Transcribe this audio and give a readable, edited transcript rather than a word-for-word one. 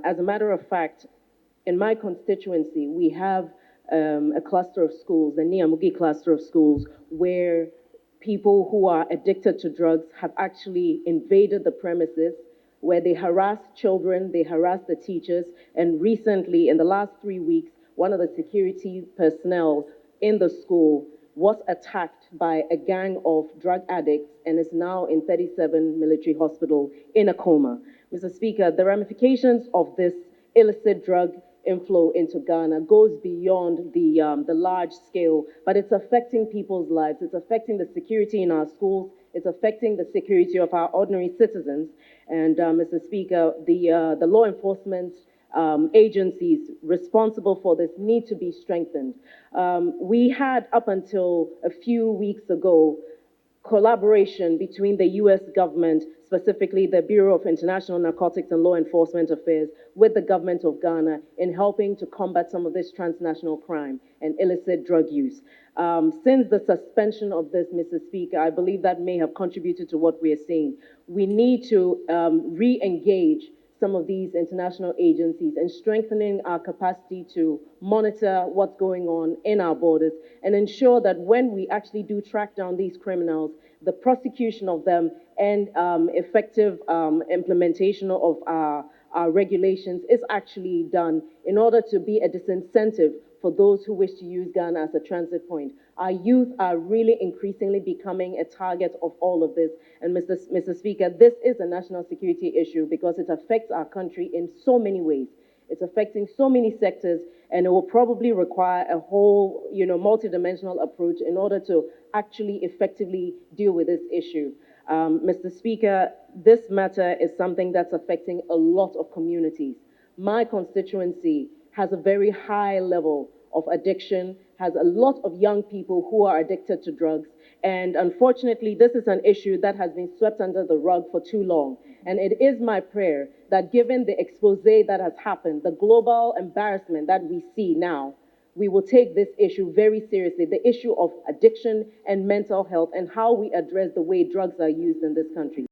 As a matter of fact, in my constituency, we have a cluster of schools, the Niamugi cluster of schools, where people who are addicted to drugs have actually invaded the premises, where they harass children, they harass the teachers, and recently, in the last 3 weeks, one of the security personnel in the school was attacked by a gang of drug addicts and is now in 37 military hospital in a coma. Mr. Speaker, the ramifications of this illicit drug inflow into Ghana goes beyond the large scale, but it's affecting people's lives. It's affecting the security in our schools. It's affecting the security of our ordinary citizens. And Mr. Speaker, the law enforcement agencies responsible for this need to be strengthened. We had, up until a few weeks ago, collaboration between the U.S. government, specifically the Bureau of International Narcotics and Law Enforcement Affairs, with the government of Ghana in helping to combat some of this transnational crime and illicit drug use. Since the suspension of this, Mr. Speaker, I believe that may have contributed to what we are seeing. We need to re-engage some of these international agencies and strengthening our capacity to monitor what's going on in our borders and ensure that when we actually do track down these criminals, the prosecution of them and effective implementation of our regulations is actually done in order to be a disincentive for those who wish to use Ghana as a transit point. Our youth are really increasingly becoming a target of all of this. And Mr. Speaker, this is a national security issue because it affects our country in so many ways. It's affecting so many sectors, and it will probably require a whole, multidimensional approach in order to actually effectively deal with this issue. Mr. Speaker, this matter is something that's affecting a lot of communities. My constituency has a very high level of addiction, has a lot of young people who are addicted to drugs. And unfortunately, this is an issue that has been swept under the rug for too long. And it is my prayer that given the expose that has happened, the global embarrassment that we see now, we will take this issue very seriously, the issue of addiction and mental health and how we address the way drugs are used in this country.